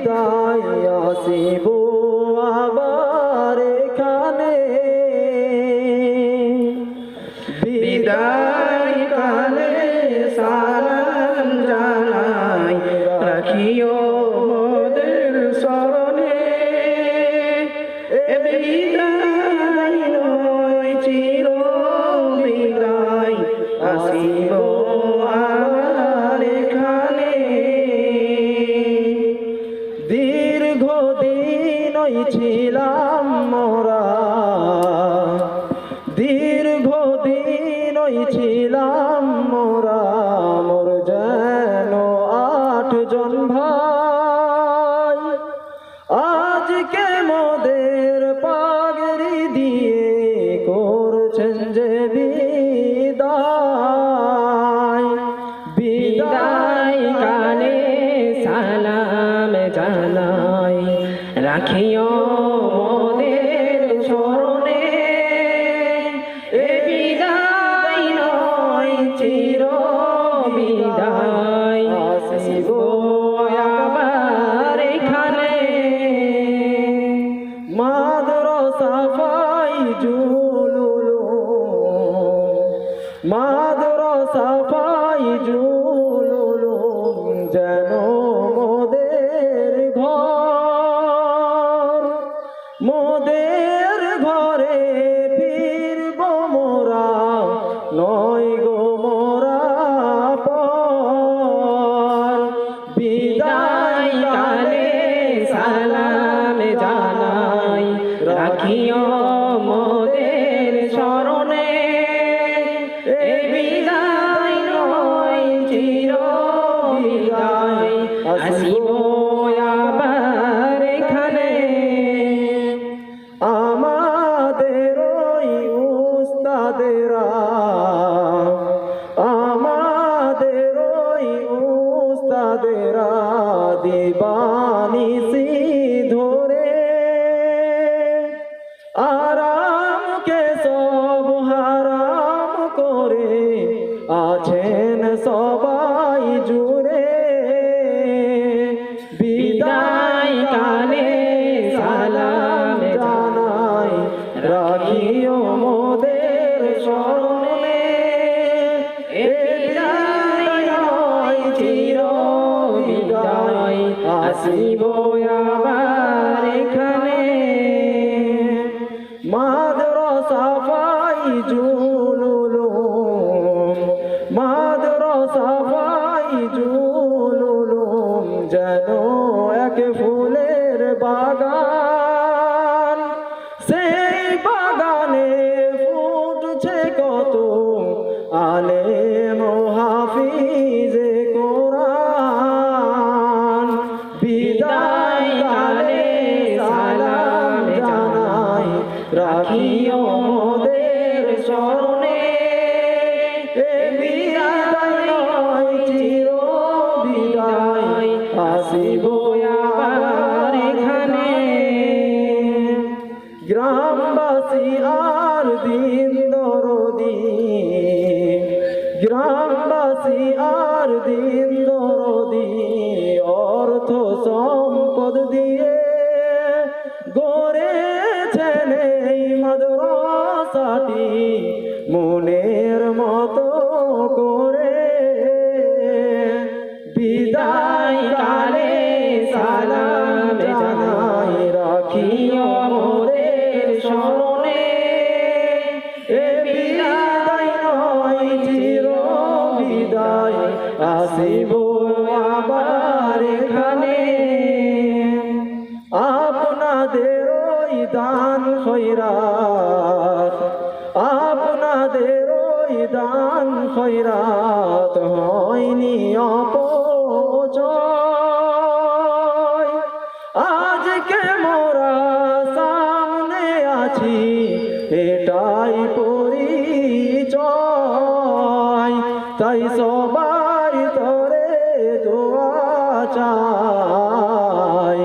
বিদায় আসিব আবার এখানে বিদায় কালে সালাম জানাই রাখিও মোদের স্মরণে বিদায় নয় চির বিদায় আসিব আবার এখানে দীর্ঘদিনই ছিলাম মোরা দীর্ঘদিনই ছিলাম মোরা মোর যেন 8 জন ভাই আজকে মোদের পাগড়ি দিয়ে করছেন যে বিদায় বিদায় কালে সালাম জানাই রাখিও মোদের স্মরণে বিদায় নয় চির বিদায় আসিব আবার এখানে মাদ্রাসা ফাইজুল মাদ্রাসা ফাইজুল যেন মোদের ঘর মোদের ঘরে ফিরব মোরা নয় গো মোরা পর বিদায় কালে সালাম জানাই রাখিও মোদের স্মরণে বিদায় নয় চির বিদায় আসিব আবার এখানে আমাদের ওই উস্তাদেরা আমাদের ওই উস্তাদেরা দিবানিসি ধরে আরামকে সব হারাম করে আছেন সবাই জুড়ে বিদায় কালে সালাম জানাই রাখিও মোদের স্মরণে বিদায় নয় চির বিদায় আসিব আবার এখানে মাদ্রাসা ফাইজুল মাদ্রাসা ফাইজুল যেন এক ফুলের বাগান সেই বাগানে ফুটছে কত আলেম হাফিজে কোরআন বিদায় কালে সালাম জানাই রাখিও মোদের স্মরণে বিদায় নয় চির বিদায় আসিব আবার এখানে গ্রামবাসী আর দিন দরদি গ্রামবাসী আর দিন দরদি অর্থ সম্পদ দিয়ে গড়েছেন এই মাদ্রাসাটি মনের মতো করে বিদায় কালে সালাম জানাই রাখিও মোদের স্মরণে বিদায় নয় চির বিদায় আসিব আবার এখানে আপনাদের ওই দান খয়রাত আপনাদের ওই দান খয়রাত হয়নি অপচয় আজকে মোরা সামনে আছি এটাই পরিচয় তাই সবার তরে দোয়া চাই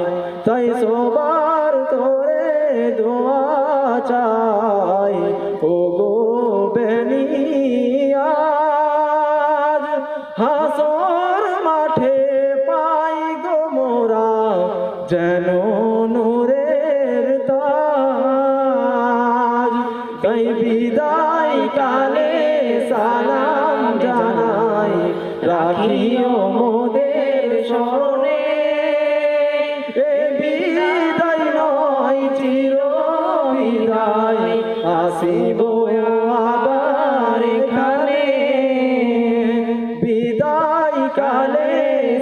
তাই সবার তরে দোয়া চাই ও গো বেনিয়াজ হাসর মাঠে পাই গো মোরা যেন নূরের তাজ। তাই বিদায় কালে সালাম জানাই, রাখিও মোদের স্মরণে। এ বিদায় নয় চির বিদায়, আসিব আবার এখানে। বিদায় কালে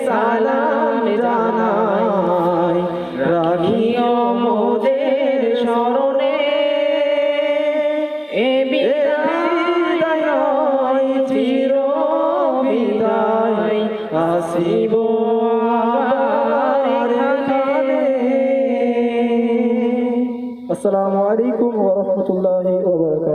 সালাম জানাই, রাখিও মোদের স্মরণে। এ বিদায় নয় চির বিদায়, আসিব আবার এখানে। আসসালামু আলাইকুম ওয়া রাহমাতুল্লাহি ওয়া বারাকাতুহু।